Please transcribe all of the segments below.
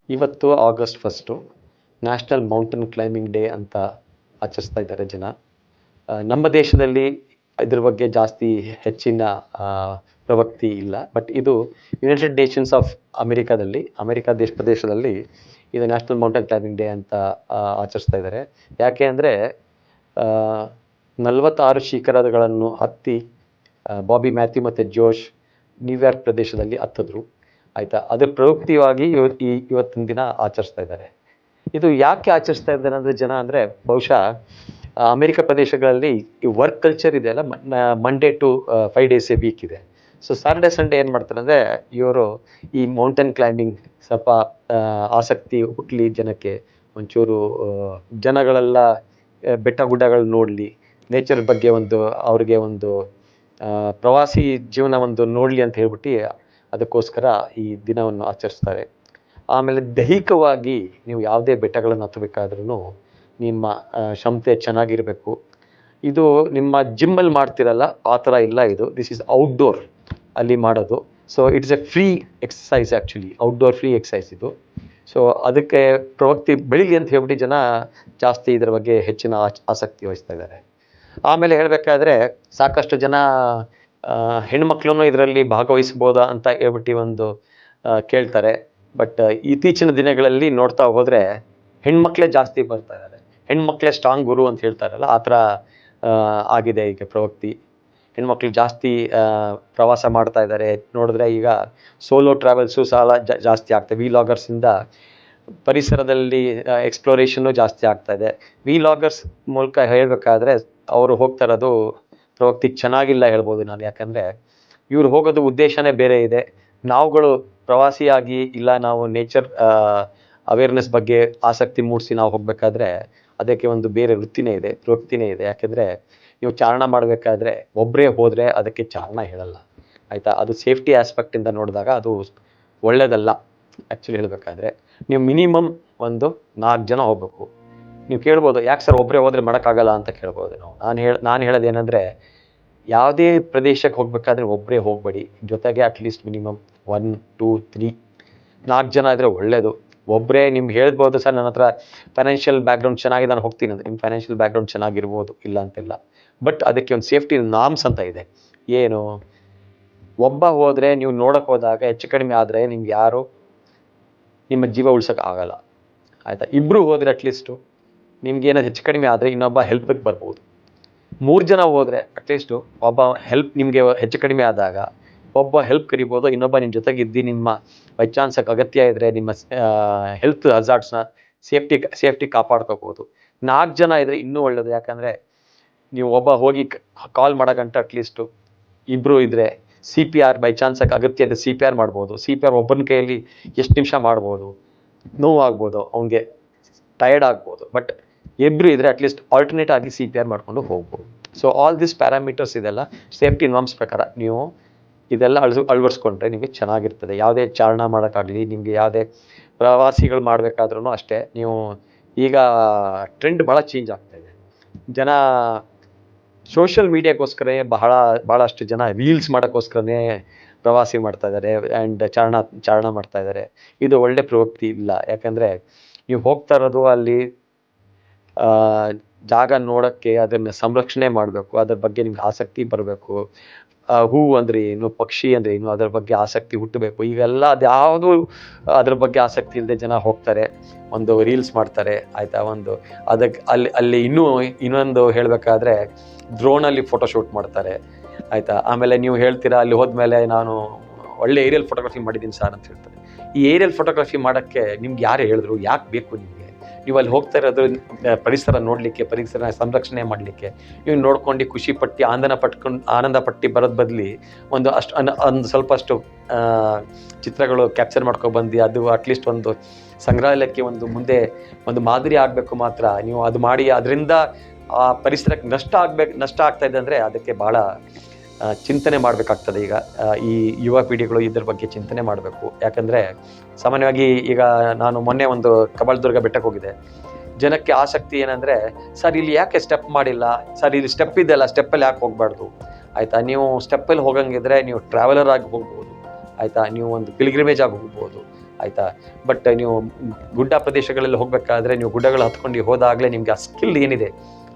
ಇವತ್ತು August 1 national mountain climbing day ಅಂತ ಆಚರಿಸ್ತಾ ಇದ್ದಾರೆ ಜನ. ನಮ್ಮ ದೇಶದಲ್ಲಿ ಇದ್ರ ಬಗ್ಗೆ ಜಾಸ್ತಿ ಹೆಚ್ಚಿನ ಪ್ರವೃತ್ತಿ ಇಲ್ಲ. ಬಟ್ ಇದು ಯುನೈಟೆಡ್ ನೇಷನ್ಸ್ ಆಫ್ ಅಮೆರಿಕಾ ಪ್ರದೇಶದಲ್ಲಿ ಇದು ನ್ಯಾಷನಲ್ ಮೌಂಟೇನ್ ಕ್ಲೈಂಬಿಂಗ್ ಡೇ ಅಂತ ಆಚರಿಸ್ತಾ ಇದ್ದಾರೆ. ಯಾಕೆ ಅಂದರೆ 46 ಶಿಖರಗಳನ್ನು ಹತ್ತಿ ಬಾಬಿ ಮ್ಯಾಥ್ಯೂ ಮತ್ತು ಜೋಶ್ ನ್ಯೂಯಾರ್ಕ್ ಪ್ರದೇಶದಲ್ಲಿ ಹತ್ತಿದ್ರು. ಆಯಿತಾ, ಅದ್ರ ಪ್ರಯುಕ್ತವಾಗಿ ಇವತ್ತಿನ ದಿನ ಆಚರಿಸ್ತಾ ಇದ್ದಾರೆ. ಇದು ಯಾಕೆ ಆಚರಿಸ್ತಾ ಇದ್ದಾರೆ ಅಂದರೆ ಜನ ಅಂದರೆ ಬಹುಶಃ ಅಮೆರಿಕ ಪ್ರದೇಶಗಳಲ್ಲಿ ಈ ವರ್ಕ್ ಕಲ್ಚರ್ ಇದೆ ಅಲ್ಲ, Monday to 5 days a week ಇದೆ. ಸೊ ಸಾಟರ್ಡೆ ಸಂಡೇ ಏನು ಮಾಡ್ತಾರೆ ಅಂದರೆ ಇವರು ಈ ಮೌಂಟೇನ್ ಕ್ಲೈಂಬಿಂಗ್ ಸ್ವಲ್ಪ ಆಸಕ್ತಿ ಹುಟ್ಟಲಿ ಜನಕ್ಕೆ, ಒಂಚೂರು ಜನಗಳೆಲ್ಲ ಬೆಟ್ಟ ಗುಡ್ಡಗಳು ನೋಡಲಿ, ನೇಚರ್ ಬಗ್ಗೆ ಅವ್ರಿಗೆ ಒಂದು ಪ್ರವಾಸಿ ಜೀವನ ನೋಡಲಿ ಅಂತ ಹೇಳ್ಬಿಟ್ಟು ಅದಕ್ಕೋಸ್ಕರ ಈ ದಿನವನ್ನು ಆಚರಿಸ್ತಾರೆ. ಆಮೇಲೆ ದೈಹಿಕವಾಗಿ ನೀವು ಯಾವುದೇ ಬೆಟ್ಟಗಳನ್ನು ಹತ್ತಬೇಕಾದ್ರೂ ನಿಮ್ಮ ಕ್ಷಮತೆ ಚೆನ್ನಾಗಿರಬೇಕು. ಇದು ನಿಮ್ಮ ಜಿಮ್ಮಲ್ಲಿ ಮಾಡ್ತಿರಲ್ಲ ಆ ಥರ ಇಲ್ಲ, ದಿಸ್ ಈಸ್ ಔಟ್ಡೋರ್ ಅಲ್ಲಿ ಮಾಡೋದು. So it's A free exercise, actually outdoor free exercise ಇದು. ಸೊ ಅದಕ್ಕೆ ಪ್ರವೃತ್ತಿ ಬೆಳೀಲಿ ಅಂತ ಹೇಳ್ಬಿಟ್ಟು ಜನ ಜಾಸ್ತಿ ಇದರ ಬಗ್ಗೆ ಹೆಚ್ಚಿನ ಆಸಕ್ತಿ ವಹಿಸ್ತಾ ಇದ್ದಾರೆ. ಆಮೇಲೆ ಹೇಳಬೇಕಾದ್ರೆ ಸಾಕಷ್ಟು ಜನ ಹೆಣ್ಮಕ್ಳೂ ಇದರಲ್ಲಿ ಭಾಗವಹಿಸ್ಬೋದಾ ಅಂತ ಹೇಳ್ಬಿಟ್ಟು ಕೇಳ್ತಾರೆ. ಬಟ್ ಇತ್ತೀಚಿನ ದಿನಗಳಲ್ಲಿ ನೋಡ್ತಾ ಹೋದರೆ ಹೆಣ್ಮಕ್ಳೇ ಜಾಸ್ತಿ ಬರ್ತಾ ಇದ್ದಾರೆ. ಹೆಣ್ಮಕ್ಳೇ ಸ್ಟ್ರಾಂಗ್ ಗುರು ಅಂತ ಹೇಳ್ತಾರಲ್ಲ, ಆ ಥರ ಆಗಿದೆ ಈಗ ಪ್ರವೃತ್ತಿ. ಹೆಣ್ಮಕ್ಳು ಜಾಸ್ತಿ ಪ್ರವಾಸ ಮಾಡ್ತಾ ಇದ್ದಾರೆ. ನೋಡಿದ್ರೆ ಈಗ ಸೋಲೋ ಟ್ರಾವೆಲ್ಸು ಜಾಸ್ತಿ ಆಗ್ತದೆ. ವಿಲಾಗರ್ಸಿಂದ ಪರಿಸರದಲ್ಲಿ ಎಕ್ಸ್ಪ್ಲೋರೇಷನ್ನು ಜಾಸ್ತಿ ಆಗ್ತಾ ಇದೆ. ವಿಲಾಗರ್ಸ್ ಮೂಲಕ ಹೇಳಬೇಕಾದ್ರೆ ಅವರು ಹೋಗ್ತಾ ಇರೋದು ಪ್ರವೃತ್ತಿ ಚೆನ್ನಾಗಿಲ್ಲ ಹೇಳ್ಬೋದು ನಾನು. ಯಾಕಂದರೆ ಇವ್ರು ಹೋಗೋದು ಉದ್ದೇಶನೇ ಬೇರೆ ಇದೆ. ನಾವುಗಳು ಪ್ರವಾಸಿಯಾಗಿ ಇಲ್ಲ, ನಾವು ನೇಚರ್ ಅವೇರ್ನೆಸ್ ಬಗ್ಗೆ ಆಸಕ್ತಿ ಮೂಡಿಸಿ ನಾವು ಹೋಗಬೇಕಾದ್ರೆ ಅದಕ್ಕೆ ಒಂದು ಬೇರೆ ಪ್ರವೃತ್ತಿನೇ ಇದೆ. ಯಾಕೆಂದರೆ ನೀವು ಚಾರಣ ಮಾಡಬೇಕಾದ್ರೆ ಒಬ್ಬರೇ ಹೋದರೆ ಅದಕ್ಕೆ ಚಾರಣ ಹೇಳಲ್ಲ, ಆಯಿತಾ. ಅದು ಸೇಫ್ಟಿ ಆಸ್ಪೆಕ್ಟಿಂದ ನೋಡಿದಾಗ ಅದು ಒಳ್ಳೆಯದಲ್ಲ. ಆ್ಯಕ್ಚುಲಿ ಹೇಳಬೇಕಾದ್ರೆ ನೀವು ಮಿನಿಮಮ್ 4 ಜನ ಹೋಗಬೇಕು. ನೀವು ಕೇಳ್ಬೋದು, ಯಾಕೆ ಸರ್ ಒಬ್ಬರೇ ಹೋದರೆ ಮಾಡೋಕ್ಕಾಗಲ್ಲ ಅಂತ ಕೇಳ್ಬೋದು. ನಾನು ಹೇಳೋದೇನೆಂದರೆ, ಯಾವುದೇ ಪ್ರದೇಶಕ್ಕೆ ಹೋಗಬೇಕಾದ್ರೆ ಒಬ್ಬರೇ ಹೋಗಬೇಡಿ, ಜೊತೆಗೆ ಅಟ್ಲೀಸ್ಟ್ ಮಿನಿಮಮ್ 1, 2, 3, 4 ಜನ ಇದ್ದರೆ ಒಳ್ಳೆಯದು. ಒಬ್ಬರೇ ನಿಮ್ಗೆ ಹೇಳ್ಬೋದು, ಸರ್ ನನ್ನ ಹತ್ರ ಫೈನಾನ್ಷಿಯಲ್ ಬ್ಯಾಕ್ಗ್ರೌಂಡ್ ಚೆನ್ನಾಗಿದೆ, ನಾನು ಹೋಗ್ತೀನಿ ಅಂದರೆ ನಿಮ್ಮ ಫೈನಾನ್ಷಿಯಲ್ ಬ್ಯಾಕ್ಗ್ರೌಂಡ್ ಚೆನ್ನಾಗಿರ್ಬೋದು, ಇಲ್ಲ ಅಂತಿಲ್ಲ. ಬಟ್ ಅದಕ್ಕೆ ಒಂದು ಸೇಫ್ಟಿ ನಾರ್ಮ್ಸ್ ಅಂತ ಇದೆ. ಏನು, ಒಬ್ಬ ಹೋದರೆ ನೀವು ನೋಡೋಕ್ಕೆ ಹೋದಾಗ ಹೆಚ್ಚು ಕಡಿಮೆ ಆದರೆ ನಿಮ್ಗೆ ಯಾರು ನಿಮ್ಮ ಜೀವ ಉಳ್ಸೋಕೆ ಆಗಲ್ಲ, ಆಯಿತಾ. ಇಬ್ಬರು ಹೋದರೆ ಅಟ್ಲೀಸ್ಟು ನಿಮ್ಗೆ ಏನಾದ್ರು ಹೆಚ್ಚು ಕಡಿಮೆ ಆದರೆ ಇನ್ನೊಬ್ಬ ಹೆಲ್ಪಿಗೆ ಬರ್ಬೋದು. 3 ಜನ ಹೋದರೆ ಅಟ್ಲೀಸ್ಟು ಒಬ್ಬ ಹೆಲ್ಪ್, ನಿಮಗೆ ಹೆಚ್ಚು ಕಡಿಮೆ ಆದಾಗ ಒಬ್ಬ ಹೆಲ್ಪ್ ಕರಿಬೋದು, ಇನ್ನೊಬ್ಬ ನಿಮ್ಮ ಜೊತೆಗಿದ್ದು ನಿಮ್ಮ ಬೈ ಚಾನ್ಸಕ್ಕೆ ಅಗತ್ಯ ಇದ್ದರೆ ನಿಮ್ಮ ಹೆಲ್ತ್ ಹಜಾರ್ಡ್ಸ್ನ ಸೇಫ್ಟಿ ಕಾಪಾಡ್ಕೋಬೋದು. 4 ಜನ ಇದ್ದರೆ ಇನ್ನೂ ಒಳ್ಳೆಯದು. ಯಾಕಂದರೆ ನೀವು ಒಬ್ಬ ಹೋಗಿ ಕಾಲ್ ಮಾಡೋಗಂಟ ಅಟ್ಲೀಸ್ಟು ಇಬ್ಬರು ಇದ್ದರೆ CPR ಬೈ ಚಾನ್ಸಕ್ಕೆ ಅಗತ್ಯ ಇದೆ, CPR ಮಾಡ್ಬೋದು. CPR ಒಬ್ಬನ ಕೈಯಲ್ಲಿ ಎಷ್ಟು ನಿಮಿಷ ಮಾಡ್ಬೋದು, ನೋವಾಗ್ಬೋದು, ಅವನಿಗೆ ಟಯರ್ಡ್ ಆಗ್ಬೋದು. ಬಟ್ ಇಬ್ಬರು ಇದ್ದರೆ ಅಟ್ಲೀಸ್ಟ್ ಆಲ್ಟರ್ನೇಟ್ ಆಗಿ CPR ಮಾಡ್ಕೊಂಡು ಹೋಗ್ಬೋದು. ಸೊ ಆಲ್ ದಿಸ್ ಪ್ಯಾರಾಮೀಟರ್ಸ್ ಇದೆಲ್ಲ ಸೇಫ್ಟಿ ನಾರ್ಮ್ಸ್ ಪ್ರಕಾರ ನೀವು ಇದೆಲ್ಲ ಅಳವಡಿಸ್ಕೊಂಡ್ರೆ ನಿಮಗೆ ಚೆನ್ನಾಗಿರ್ತದೆ. ಯಾವುದೇ ಚಾರಣ ಮಾಡೋಕ್ಕಾಗಲಿ, ನಿಮಗೆ ಯಾವುದೇ ಪ್ರವಾಸಿಗಳು ಮಾಡಬೇಕಾದ್ರೂ ಅಷ್ಟೇ. ನೀವು ಈಗ ಟ್ರೆಂಡ್ ಭಾಳ ಚೇಂಜ್ ಆಗ್ತಾಯಿದೆ. ಜನ ಸೋಷಿಯಲ್ ಮೀಡಿಯಾಗೋಸ್ಕರ ಭಾಳಷ್ಟು ಜನ ರೀಲ್ಸ್ ಮಾಡೋಕ್ಕೋಸ್ಕರನೇ ಪ್ರವಾಸಿ ಮಾಡ್ತಾ ಇದ್ದಾರೆ ಆ್ಯಂಡ್ ಚಾರಣ ಮಾಡ್ತಾ ಇದ್ದಾರೆ. ಇದು ಒಳ್ಳೆ ಪ್ರವೃತ್ತಿ ಇಲ್ಲ. ಯಾಕಂದರೆ ನೀವು ಹೋಗ್ತಾ ಇರೋದು ಅಲ್ಲಿ ಜಾಗ ನೋಡೋಕ್ಕೆ, ಅದನ್ನು ಸಂರಕ್ಷಣೆ ಮಾಡಬೇಕು, ಅದ್ರ ಬಗ್ಗೆ ನಿಮ್ಗೆ ಆಸಕ್ತಿ ಬರಬೇಕು. ಹೂವು ಅಂದರೆ ಏನು, ಪಕ್ಷಿ ಅಂದರೆ ಏನು, ಅದರ ಬಗ್ಗೆ ಆಸಕ್ತಿ ಹುಟ್ಟಬೇಕು. ಈಗೆಲ್ಲ ಅದ್ಯಾವುದೂ ಅದ್ರ ಬಗ್ಗೆ ಆಸಕ್ತಿ ಇಲ್ಲದೆ ಜನ ಹೋಗ್ತಾರೆ, ರೀಲ್ಸ್ ಮಾಡ್ತಾರೆ, ಆಯಿತಾ. ಅದಕ್ಕೆ ಅಲ್ಲಿ ಇನ್ನೊಂದು ಹೇಳಬೇಕಾದ್ರೆ ಡ್ರೋನಲ್ಲಿ ಫೋಟೋಶೂಟ್ ಮಾಡ್ತಾರೆ, ಆಯಿತಾ. ಆಮೇಲೆ ನೀವು ಹೇಳ್ತೀರಾ, ಅಲ್ಲಿ ಹೋದ್ಮೇಲೆ ನಾನು ಒಳ್ಳೆ ಏರಿಯಲ್ ಫೋಟೋಗ್ರಫಿ ಮಾಡಿದ್ದೀನಿ ಸರ್ ಅಂತ ಹೇಳ್ತಾರೆ. ಈ ಏರಿಯಲ್ ಫೋಟೋಗ್ರಫಿ ಮಾಡೋಕ್ಕೆ ನಿಮ್ಗೆ ಯಾರು ಹೇಳಿದ್ರು, ಯಾಕೆ ಬೇಕು ನಿಮಗೆ? ನೀವು ಅಲ್ಲಿ ಹೋಗ್ತಾ ಇರೋದು ಪರಿಸರ ನೋಡಲಿಕ್ಕೆ, ಪರಿಸರ ಸಂರಕ್ಷಣೆ ಮಾಡಲಿಕ್ಕೆ. ನೀವು ನೋಡ್ಕೊಂಡು ಖುಷಿ ಪಟ್ಟು ಆನಂದ ಪಟ್ಟು ಬರೋದು ಬದಲಿ ಒಂದು ಸ್ವಲ್ಪಷ್ಟು ಚಿತ್ರಗಳು ಕ್ಯಾಪ್ಚರ್ ಮಾಡ್ಕೊಬಂದು ಅದು ಅಟ್ಲೀಸ್ಟ್ ಒಂದು ಸಂಗ್ರಹಾಲಯಕ್ಕೆ ಮುಂದೆ ಮಾದರಿ ಆಗಬೇಕು. ಮಾತ್ರ ನೀವು ಅದು ಮಾಡಿ ಅದರಿಂದ ಆ ಪರಿಸರಕ್ಕೆ ನಷ್ಟ ಆಗ್ತಾ ಇದೆ ಅಂದರೆ ಅದಕ್ಕೆ ಭಾಳ ಚಿಂತನೆ ಮಾಡಬೇಕಾಗ್ತದೆ. ಈ ಯುವ ಪೀಳಿಗೆಗಳು ಇದ್ರ ಬಗ್ಗೆ ಚಿಂತನೆ ಮಾಡಬೇಕು. ಯಾಕಂದರೆ ಸಾಮಾನ್ಯವಾಗಿ ಈಗ ನಾನು ಮೊನ್ನೆ ಕಬಾಲದುರ್ಗ ಬೆಟ್ಟಕ್ಕೆ ಹೋಗಿದ್ದೆ. ಜನಕ್ಕೆ ಆಸಕ್ತಿ ಏನಂದರೆ, ಸರ್ ಇಲ್ಲಿ ಯಾಕೆ ಸ್ಟೆಪ್ ಮಾಡಿಲ್ಲ, ಸರ್ ಇಲ್ಲಿ ಸ್ಟೆಪ್ ಇದೆಯಲ್ಲ, ಸ್ಟೆಪ್ಪಲ್ಲಿ ಯಾಕೆ ಹೋಗಬಾರ್ದು, ಆಯಿತಾ. ನೀವು ಸ್ಟೆಪ್ಪಲ್ಲಿ ಹೋಗಂಗಿದ್ರೆ ನೀವು ಟ್ರಾವೆಲರ್ ಆಗಿ ಹೋಗ್ಬೋದು, ಆಯಿತಾ. ನೀವು ಪಿಲ್ಗ್ರಿಮೇಜ್ ಆಗಿ ಹೋಗ್ಬೋದು. ಆಯಿತಾ. ಬಟ್ ನೀವು ಗುಡ್ಡ ಪ್ರದೇಶಗಳಲ್ಲಿ ಹೋಗಬೇಕಾದ್ರೆ ನೀವು ಗುಡ್ಡಗಳು ಹತ್ಕೊಂಡು ಹೋದಾಗಲೇ ನಿಮಗೆ ಆ ಸ್ಕಿಲ್ ಏನಿದೆ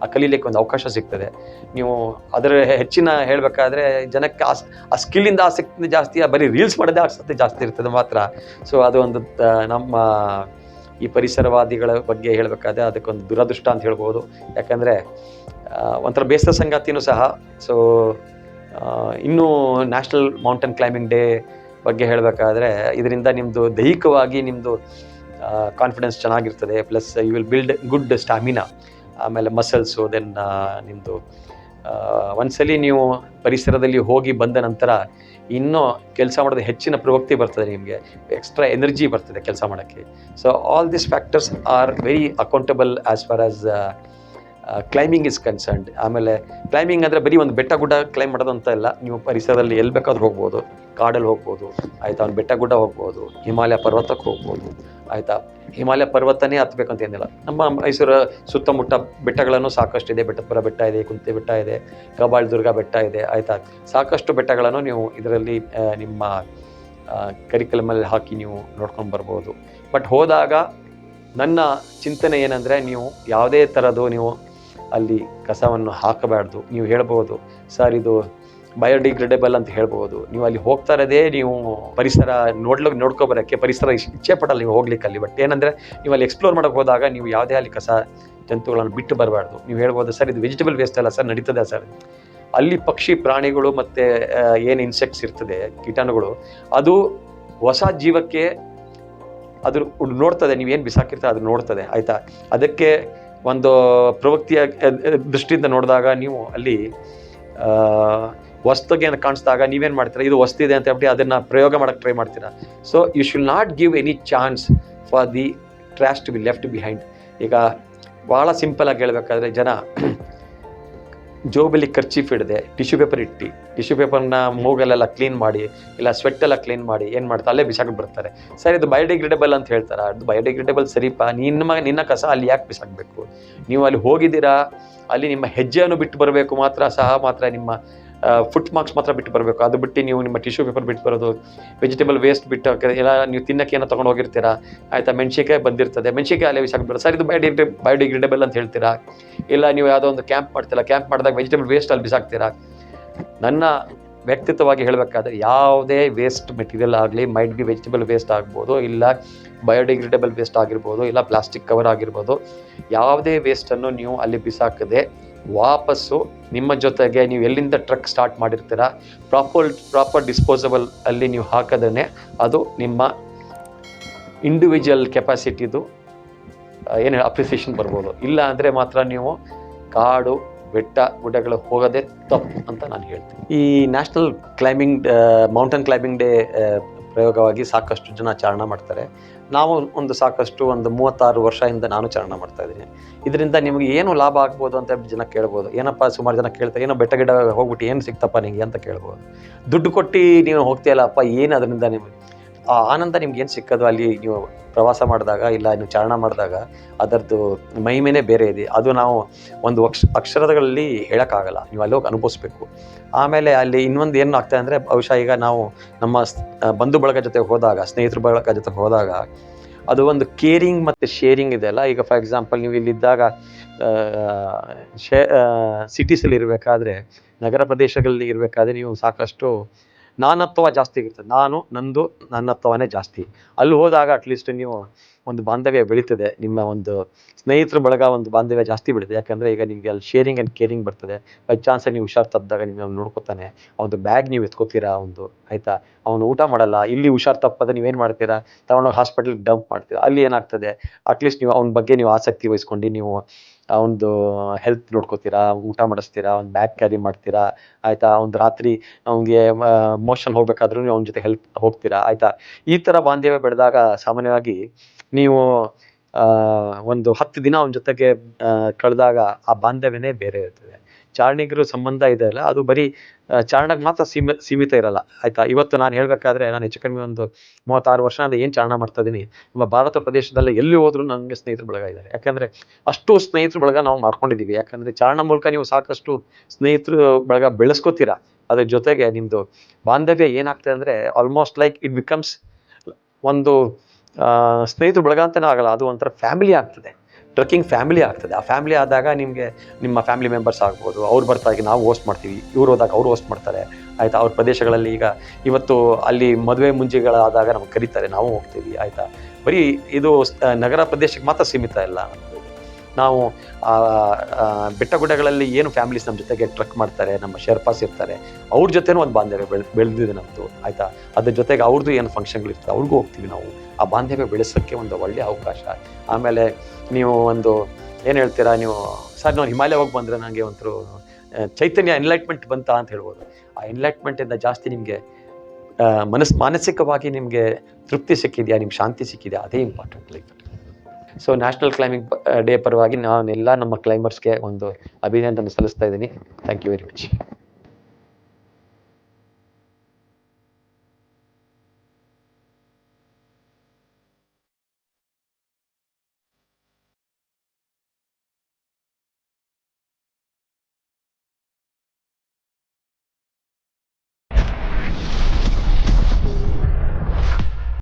ಆ ಕಲೀಲಿಕ್ಕೆ ಒಂದು ಅವಕಾಶ ಸಿಗ್ತದೆ. ನೀವು ಅದರ ಹೆಚ್ಚಿನ ಹೇಳಬೇಕಾದ್ರೆ ಜನಕ್ಕೆ ಆ ಸ್ಕಿಲ್ಲಿಂದ ಆಸಕ್ತಿ ಜಾಸ್ತಿ, ಬರೀ ರೀಲ್ಸ್ ಮಾಡೋದೇ ಆಸಕ್ತಿ ಜಾಸ್ತಿ ಇರ್ತದೆ ಮಾತ್ರ. ಸೊ ಅದು ಒಂದು ನಮ್ಮ ಈ ಪರಿಸರವಾದಿಗಳ ಬಗ್ಗೆ ಹೇಳಬೇಕಾದ್ರೆ ಅದಕ್ಕೊಂದು ದುರದೃಷ್ಟ ಅಂತ ಹೇಳ್ಬೋದು. ಯಾಕಂದರೆ ಒಂಥರ ಬೇಸರ ಸಂಗಾತಿನೂ ಸಹ. ಸೊ ಇನ್ನೂ ನ್ಯಾಷನಲ್ ಮೌಂಟೇನ್ ಕ್ಲೈಂಬಿಂಗ್ ಡೇ ಬಗ್ಗೆ ಹೇಳಬೇಕಾದ್ರೆ ಇದರಿಂದ ನಿಮ್ಮದು ದೈಹಿಕವಾಗಿ ನಿಮ್ಮದು ಕಾನ್ಫಿಡೆನ್ಸ್ ಚೆನ್ನಾಗಿರ್ತದೆ. Plus you will build good stamina, ಆಮೇಲೆ ಮಸಲ್ಸು. ದೆನ್ ನಿಮ್ಮದು ಒಂದ್ಸಲಿ ನೀವು ಪರಿಸರದಲ್ಲಿ ಹೋಗಿ ಬಂದ ನಂತರ ಇನ್ನೂ ಕೆಲಸ ಮಾಡೋದು ಹೆಚ್ಚಿನ ಪ್ರವೃತ್ತಿ ಬರ್ತದೆ, ನಿಮಗೆ ಎಕ್ಸ್ಟ್ರಾ ಎನರ್ಜಿ ಬರ್ತದೆ ಕೆಲಸ ಮಾಡೋಕ್ಕೆ. So all this factors are very accountable as far as climbing is concerned. ಆಮೇಲೆ ಕ್ಲೈಂಬಿಂಗ್ ಅಂದರೆ ಬರೀ ಒಂದು ಬೆಟ್ಟ ಗುಡ್ಡ ಕ್ಲೈಂಬ್ ಮಾಡೋದು ಅಂತ ಇಲ್ಲ. ನೀವು ಪರಿಸರದಲ್ಲಿ ಎಲ್ಲಿ ಬೇಕಾದ್ರೂ ಹೋಗ್ಬೋದು, ಕಾಡಲ್ಲಿ ಹೋಗ್ಬೋದು ಆಯಿತಾ, ಒಂದು ಬೆಟ್ಟ ಗುಡ್ಡ ಹೋಗ್ಬೋದು, ಹಿಮಾಲಯ ಪರ್ವತಕ್ಕೆ ಹೋಗ್ಬೋದು ಆಯಿತಾ. ಹಿಮಾಲಯ ಪರ್ವತನೇ ಹತ್ತಬೇಕಂತ ಏನಿಲ್ಲ, ನಮ್ಮ ಮೈಸೂರು ಸುತ್ತಮುತ್ತ ಬೆಟ್ಟಗಳನ್ನು ಸಾಕಷ್ಟಿದೆ. ಬೆಟ್ಟಪುರ ಬೆಟ್ಟ ಇದೆ, ಕುಂತಿ ಬೆಟ್ಟ ಇದೆ, ಕಬ್ಬಾಳ್ ದುರ್ಗ ಬೆಟ್ಟ ಇದೆ ಆಯಿತಾ. ಸಾಕಷ್ಟು ಬೆಟ್ಟಗಳನ್ನು ನೀವು ಇದರಲ್ಲಿ ನಿಮ್ಮ ಕರಿಕ್ಯುಲಮಲ್ಲಿ ಹಾಕಿ ನೀವು ನೋಡ್ಕೊಂಡು ಬರ್ಬೋದು. ಬಟ್ ಹೋದಾಗ ನನ್ನ ಚಿಂತನೆ ಏನಂದರೆ, ನೀವು ಯಾವುದೇ ಥರದ್ದು ನೀವು ಅಲ್ಲಿ ಕಸವನ್ನು ಹಾಕಬಾರ್ದು. ನೀವು ಹೇಳ್ಬೋದು ಸರ್ ಇದು ಬಯೋಡಿಗ್ರೇಡೇಬಲ್ ಅಂತ ಹೇಳ್ಬೋದು. ನೀವು ಅಲ್ಲಿ ಹೋಗ್ತಾ ಇರೋದೇ ನೀವು ಪರಿಸರ ನೋಡ್ಕೊಬರೋಕ್ಕೆ, ಪರಿಸರ ಇಚ್ಛೆ ಪಡಲ್ಲ ನೀವು ಹೋಗ್ಲಿಕ್ಕೆ ಅಲ್ಲಿ. ಬಟ್ ಏನಂದರೆ ನೀವು ಅಲ್ಲಿ ಎಕ್ಸ್ಪ್ಲೋರ್ ಮಾಡೋಕ್ಕೆ ಹೋದಾಗ ನೀವು ಯಾವುದೇ ಅಲ್ಲಿ ಕಸ ಜಂತುಗಳನ್ನು ಬಿಟ್ಟು ಬರಬಾರ್ದು. ನೀವು ಹೇಳ್ಬೋದು ಸರ್ ಇದು ವೆಜಿಟೇಬಲ್ ವೇಸ್ಟ್ ಅಲ್ಲ ಸರ್, ನಡೀತದೆ ಸರ್. ಅಲ್ಲಿ ಪಕ್ಷಿ ಪ್ರಾಣಿಗಳು ಮತ್ತು ಏನು ಇನ್ಸೆಕ್ಟ್ಸ್ ಇರ್ತದೆ, ಕೀಟಾಣುಗಳು, ಅದು ಹೊಸ ಜೀವಕ್ಕೆ ಅದು ನೋಡ್ತದೆ. ನೀವೇನು ಬಿಸಾಕಿರ್ತಾರೆ ಅದು ನೋಡ್ತದೆ ಆಯಿತಾ. ಅದಕ್ಕೆ ಒಂದು ಪ್ರವೃತ್ತಿಯ ದೃಷ್ಟಿಯಿಂದ ನೋಡಿದಾಗ ನೀವು ಅಲ್ಲಿ ವಸ್ತುಗೆ ಕಾಣಿಸಿದಾಗ ನೀವೇನು ಮಾಡ್ತೀರಾ, ಇದು ವಸ್ತಿದೆ ಅಂತ ಹೇಳ್ಬಿಟ್ಟು ಅದನ್ನು ಪ್ರಯೋಗ ಮಾಡೋಕ್ಕೆ ಟ್ರೈ ಮಾಡ್ತೀರಾ. So you should not give any chance for the trash to be left behind. ಈಗ ಭಾಳ ಸಿಂಪಲಾಗಿ ಹೇಳಬೇಕಾದ್ರೆ ಜನ ಜೋಬಲ್ಲಿ ಕರ್ಚೀಫ್ ಹಿಡಿದೆ ಟಿಶ್ಯೂ ಪೇಪರ್ ಇಟ್ಟು ಟಿಶ್ಯೂ ಪೇಪರ್ನ ಮೂಗಲೆಲ್ಲ ಕ್ಲೀನ್ ಮಾಡಿ ಇಲ್ಲ ಸ್ವೆಟ್ಟೆಲ್ಲ ಕ್ಲೀನ್ ಮಾಡಿ ಏನು ಮಾಡ್ತಾರೆ ಅಲ್ಲೇ ಬಿಸಾಕಿ ಬರ್ತಾರೆ. ಸರ್ ಇದು ಬಯೋಡಿಗ್ರೇಡೇಬಲ್ ಅಂತ ಹೇಳ್ತಾರೆ. ಅದು ಬಯೋಡಿಗ್ರೇಡೇಬಲ್ ಸರಿಪಾ, ನಿನ್ನ ಕಸ ಅಲ್ಲಿ ಯಾಕೆ ಬಿಸಾಕಬೇಕು? ನೀವು ಅಲ್ಲಿ ಹೋಗಿದ್ದೀರಾ, ಅಲ್ಲಿ ನಿಮ್ಮ ಹೆಜ್ಜೆಯನ್ನು ಬಿಟ್ಟು ಬರಬೇಕು ಮಾತ್ರ ನಿಮ್ಮ ಫುಟ್ ಮಾರ್ಕ್ಸ್ ಮಾತ್ರ ಬಿಟ್ಟು ಬರಬೇಕು. ಅದು ಬಿಟ್ಟು ನೀವು ನಿಮ್ಮ ಟಿಶ್ಯೂ ಪೇಪರ್ ಬಿಟ್ಟು ಬರೋದು, ವೆಜಿಟೇಬಲ್ ವೇಸ್ಟ್ ಬಿಟ್ಟು ಎಲ್ಲ ನೀವು ತಿನ್ನಕ್ಕೆ ಏನೋ ತೊಗೊಂಡು ಹೋಗಿರ್ತೀರಾ ಆಯಿತಾ. ಮೆಣಸಿಕಾಯಿ ಬಂದಿರ್ತದೆ, ಮೆಣಸಿಕಾಯಿ ಅಲ್ಲೇ ಬಿಸಾಕ್ಬಿಡ್ತಾರೆ. ಸರ್ ಇದು ಬಯೋಡಿಗ್ರೇಡೇಬಲ್ ಅಂತ ಹೇಳ್ತೀರಾ. ಇಲ್ಲ ನೀವು ಯಾವುದೋ ಒಂದು ಕ್ಯಾಂಪ್ ಮಾಡ್ತೀರಾ, ಕ್ಯಾಂಪ್ ಮಾಡಿದಾಗ ವೆಜಿಟೇಬಲ್ ವೇಸ್ಟ್ ಅಲ್ಲಿ ಬಿಸಾಕ್ತೀರಾ. ನನ್ನ ವ್ಯಕ್ತಿತ್ವವಾಗಿ ಹೇಳಬೇಕಾದ್ರೆ ಯಾವುದೇ ವೇಸ್ಟ್ ಮೆಟೀರಿಯಲ್ ಆಗಲಿ, ಮೈಟ್ ಬಿ ವೆಜಿಟೇಬಲ್ ವೇಸ್ಟ್ ಆಗ್ಬೋದು, ಇಲ್ಲ ಬಯೋಡಿಗ್ರೇಡೇಬಲ್ ವೇಸ್ಟ್ ಆಗಿರ್ಬೋದು, ಇಲ್ಲ ಪ್ಲಾಸ್ಟಿಕ್ ಕವರ್ ಆಗಿರ್ಬೋದು, ಯಾವುದೇ ವೇಸ್ಟನ್ನು ನೀವು ಅಲ್ಲಿ ಬಿಸಾಕದೆ ವಾಪಸ್ಸು ನಿಮ್ಮ ಜೊತೆಗೆ ನೀವು ಎಲ್ಲಿಂದ ಟ್ರಕ್ ಸ್ಟಾರ್ಟ್ ಮಾಡಿರ್ತೀರ ಪ್ರಾಪರ್ ಡಿಸ್ಪೋಸಬಲ್ ಅಲ್ಲಿ ನೀವು ಹಾಕೋದೇ ಅದು ನಿಮ್ಮ ಇಂಡಿವಿಜುವಲ್ ಕೆಪಾಸಿಟಿದು ಏನು ಅಪ್ರಿಸಿಯೇಷನ್ ಬರ್ಬೋದು. ಇಲ್ಲ ಅಂದರೆ ಮಾತ್ರ ನೀವು ಕಾಡು ಬೆಟ್ಟ ಗುಡ್ಡಗಳು ಹೋಗೋದೇ ತಪ್ಪು ಅಂತ ನಾನು ಹೇಳ್ತೀನಿ. ಈ ನ್ಯಾಷನಲ್ ಮೌಂಟೇನ್ ಕ್ಲೈಂಬಿಂಗ್ ಡೇ ಪ್ರಯೋಗವಾಗಿ ಸಾಕಷ್ಟು ಜನ ಚಾರಣ ಮಾಡ್ತಾರೆ. ನಾವು ಒಂದು 36 ವರ್ಷದಿಂದ ನಾನು ಚಾರಣ ಮಾಡ್ತಾ ಇದ್ದೀನಿ. ಇದರಿಂದ ನಿಮಗೆ ಏನು ಲಾಭ ಆಗ್ಬೋದು ಅಂತ ಜನ ಕೇಳ್ಬೋದು. ಏನಪ್ಪ ಸುಮಾರು ಜನ ಕೇಳ್ತಾರೆ, ಏನೋ ಬೆಟ್ಟ ಗಿಡ ಹೋಗ್ಬಿಟ್ಟು ಏನು ಸಿಗ್ತಪ್ಪ ನಿಮಗೆ ಅಂತ ಕೇಳ್ಬೋದು. ದುಡ್ಡು ಕೊಟ್ಟು ನೀವು ಹೋಗ್ತೀಯಲ್ಲಪ್ಪ, ಏನು ಅದರಿಂದ ನಿಮಗೆ ಆ ಆನಂದ ನಿಮ್ಗೆ ಏನು ಸಿಕ್ಕೋದು ಅಲ್ಲಿ ನೀವು ಪ್ರವಾಸ ಮಾಡಿದಾಗ ಇಲ್ಲ ನೀವು ಚಾರಣ ಮಾಡಿದಾಗ ಅದರದ್ದು ಮಹಿಮೆನೇ ಬೇರೆ ಇದೆ. ಅದು ನಾವು ಒಂದು ಅಕ್ಷರಗಳಲ್ಲಿ ಹೇಳೋಕ್ಕಾಗಲ್ಲ, ನೀವು ಅಲ್ಲಿ ಹೋಗಿ ಅನುಭವಿಸ್ಬೇಕು. ಆಮೇಲೆ ಅಲ್ಲಿ ಇನ್ನೊಂದು ಏನು ಆಗ್ತದೆ ಅಂದರೆ, ಬಹುಶಃ ಈಗ ನಾವು ನಮ್ಮ ಬಂಧು ಬಳಗ ಜೊತೆ ಹೋದಾಗ, ಸ್ನೇಹಿತರ ಬಳಗ ಜೊತೆ ಹೋದಾಗ ಅದು ಒಂದು ಕೇರಿಂಗ್ ಮತ್ತು ಶೇರಿಂಗ್ ಇದೆ ಅಲ್ಲ. ಈಗ ಫಾರ್ ಎಕ್ಸಾಂಪಲ್ ನೀವು ಇಲ್ಲಿದ್ದಾಗ ಸಿಟೀಸಲ್ಲಿ ಇರಬೇಕಾದ್ರೆ, ನಗರ ಪ್ರದೇಶಗಳಲ್ಲಿ ಇರಬೇಕಾದ್ರೆ ನೀವು ಸಾಕಷ್ಟು ನಾನತ್ವ ಜಾಸ್ತಿ ಇರ್ತದೆ. ನನ್ನತ್ವನೇ ಜಾಸ್ತಿ. ಅಲ್ಲಿ ಹೋದಾಗ ಅಟ್ಲೀಸ್ಟ್ ನೀವು ಒಂದು ಬಾಂಧವ್ಯ ಬೆಳೀತದೆ, ನಿಮ್ಮ ಒಂದು ಸ್ನೇಹಿತರ ಬಳಗ ಒಂದು ಬಾಂಧವ್ಯ ಜಾಸ್ತಿ ಬೆಳೀತದೆ. ಯಾಕಂದರೆ ಈಗ ನಿಮಗೆ ಅಲ್ಲಿ ಶೇರಿಂಗ್ ಆ್ಯಂಡ್ ಕೇರಿಂಗ್ ಬರ್ತದೆ. ಬೈ ಚಾನ್ಸ್ ನೀವು ಹುಷಾರು ತಪ್ಪಿದಾಗ ನೀವು ನೋಡ್ಕೊತಾನೆ, ಅವನು ಬ್ಯಾಗ್ ನೀವು ಎತ್ಕೋತೀರಾ ಒಂದು ಆಯಿತಾ, ಅವನು ಊಟ ಮಾಡಲ್ಲ. ಇಲ್ಲಿ ಹುಷಾರು ತಪ್ಪದೆ ನೀವೇನು ಮಾಡ್ತೀರಾ, ತಗೊಂಡೋಗಿ ಹಾಸ್ಪಿಟಲ್ಗೆ ಡಂಪ್ ಮಾಡ್ತೀರಾ. ಅಲ್ಲಿ ಏನಾಗ್ತದೆ, ಅಟ್ಲೀಸ್ಟ್ ನೀವು ಅವನ ಬಗ್ಗೆ ನೀವು ಆಸಕ್ತಿ ವಹಿಸ್ಕೊಂಡು ನೀವು ಅವನದು ಹೆಲ್ತ್ ನೋಡ್ಕೋತೀರಾ, ಊಟ ಮಾಡಿಸ್ತೀರಾ, ಒಂದು ಬ್ಯಾಗ್ ಕ್ಯಾರಿ ಮಾಡ್ತೀರಾ ಆಯಿತಾ. ಒಂದು ರಾತ್ರಿ ಅವನಿಗೆ ಮೋಷನ್ ಹೋಗ್ಬೇಕಾದ್ರೂ ಅವನ ಜೊತೆ ಹೋಗ್ತೀರಾ ಆಯಿತಾ. ಈ ಥರ ಬಾಂಧವ್ಯ ಬೆಳೆದಾಗ ಸಾಮಾನ್ಯವಾಗಿ ನೀವು ಒಂದು 10 ದಿನ ಅವನ ಜೊತೆಗೆ ಕಳೆದಾಗ ಆ ಬಾಂಧವ್ಯನೇ ಬೇರೆ ಇರ್ತದೆ. ಚಾರಣಿಗರು ಸಂಬಂಧ ಇದೆ ಅಲ್ಲ, ಅದು ಬರೀ ಚಾರಣಕ್ಕೆ ಮಾತ್ರ ಸೀಮಿತ ಇರಲ್ಲ ಆಯಿತಾ. ಇವತ್ತು ನಾನು ಹೇಳಬೇಕಾದ್ರೆ ನಾನು ಹೆಚ್ಚು ಕಡಿಮೆ ಒಂದು 36 ವರ್ಷ ಏನು ಚಾರಣ ಮಾಡ್ತಾ ಇದ್ದೀನಿ. ನಮ್ಮ ಭಾರತ ಪ್ರದೇಶದಲ್ಲಿ ಎಲ್ಲಿ ಹೋದ್ರೂ ನನಗೆ ಸ್ನೇಹಿತರ ಬಳಗ ಇದ್ದಾರೆ. ಯಾಕಂದರೆ ಅಷ್ಟು ಸ್ನೇಹಿತರ ಬಳಗ ನಾವು ಮಾಡ್ಕೊಂಡಿದ್ದೀವಿ. ಯಾಕಂದರೆ ಚಾರಣ ಮೂಲಕ ನೀವು ಸಾಕಷ್ಟು ಸ್ನೇಹಿತರು ಬಳಗ ಬೆಳೆಸ್ಕೋತೀರಾ. ಅದ್ರ ಜೊತೆಗೆ ನಿಮ್ಮದು ಬಾಂಧವ್ಯ ಏನಾಗ್ತದೆ ಅಂದರೆ ಆಲ್ಮೋಸ್ಟ್ ಲೈಕ್ ಇಟ್ ಬಿಕಮ್ಸ್ ಒಂದು ಸ್ನೇಹಿತರು ಬಳಗ ಅಂತಲೇ ಆಗಲ್ಲ, ಅದು ಒಂಥರ ಫ್ಯಾಮಿಲಿ ಆಗ್ತದೆ. ಟ್ರೆಕ್ಕಿಂಗ್ ಫ್ಯಾಮಿಲಿ ಆಗ್ತದೆ. ಆ ಫ್ಯಾಮಿಲಿ ಆದಾಗ ನಿಮಗೆ ನಿಮ್ಮ ಫ್ಯಾಮಿಲಿ ಮೆಂಬರ್ಸ್ ಆಗ್ಬೋದು, ಅವ್ರು ಬರ್ತಾಗಿ ನಾವು ಹೋಸ್ಟ್ ಮಾಡ್ತೀವಿ, ಇವ್ರು ಹೋದಾಗ ಅವ್ರು ಹೋಸ್ಟ್ ಮಾಡ್ತಾರೆ ಆಯಿತಾ. ಅವ್ರ ಪ್ರದೇಶಗಳಲ್ಲಿ ಈಗ ಇವತ್ತು ಅಲ್ಲಿ ಮದುವೆ ಮುಂಜಿಗಳಾದಾಗ ನಮ್ಗೆ ಕರೀತಾರೆ, ನಾವು ಹೋಗ್ತೀವಿ ಆಯಿತಾ. ಬರೀ ಇದು ನಗರ ಪ್ರದೇಶಕ್ಕೆ ಮಾತ್ರ ಸೀಮಿತ ಇಲ್ಲ. ನಾವು ಬೆಟ್ಟ ಗುಡ್ಡಗಳಲ್ಲಿ ಏನು ಫ್ಯಾಮಿಲೀಸ್ ನಮ್ಮ ಜೊತೆಗೆ ಟ್ರೆಕ್ ಮಾಡ್ತಾರೆ, ನಮ್ಮ ಶೆರ್ಪಾಸ್ ಇರ್ತಾರೆ, ಅವ್ರ ಜೊತೆನೂ ಒಂದು ಬಾಂಧವ್ಯ ಬೆಳೆದಿದೆ ನಮ್ಮದು ಆಯಿತಾ. ಅದ್ರ ಜೊತೆಗೆ ಅವ್ರದ್ದು ಏನು ಫಂಕ್ಷನ್ಗಳಿರ್ತದೆ ಅವ್ರಿಗೂ ಹೋಗ್ತೀವಿ ನಾವು. ಆ ಬಾಂಧವ್ಯ ಬೆಳೆಸೋಕ್ಕೆ ಒಂದು ಒಳ್ಳೆಯ ಅವಕಾಶ. ಆಮೇಲೆ ನೀವು ಒಂದು ಏನು ಹೇಳ್ತೀರಾ, ನೀವು ಸರ್ ನಾನು ಹಿಮಾಲಯ ಹೋಗಿ ಬಂದರೆ ನನಗೆ ಒಂಥರ ಚೈತನ್ಯ ಎನ್ಲೈಟ್ಮೆಂಟ್ ಬಂತ ಅಂತ ಹೇಳ್ಬೋದು. ಆ ಎನ್ಲೈಟ್ಮೆಂಟಿಂದ ಜಾಸ್ತಿ ನಿಮಗೆ ಮಾನಸಿಕವಾಗಿ ನಿಮಗೆ ತೃಪ್ತಿ ಸಿಕ್ಕಿದೆಯಾ, ನಿಮ್ಗೆ ಶಾಂತಿ ಸಿಕ್ಕಿದೆಯಾ, ಅದೇ important life. So national climbing day ಪರವಾಗಿ ನಾನೆಲ್ಲ ನಮ್ಮ ಕ್ಲೈಂಬರ್ಸ್ಗೆ ಒಂದು ಅಭಿನಂದನೆ ಸಲ್ಲಿಸ್ತಾ ಇದ್ದೀನಿ. Thank you very much.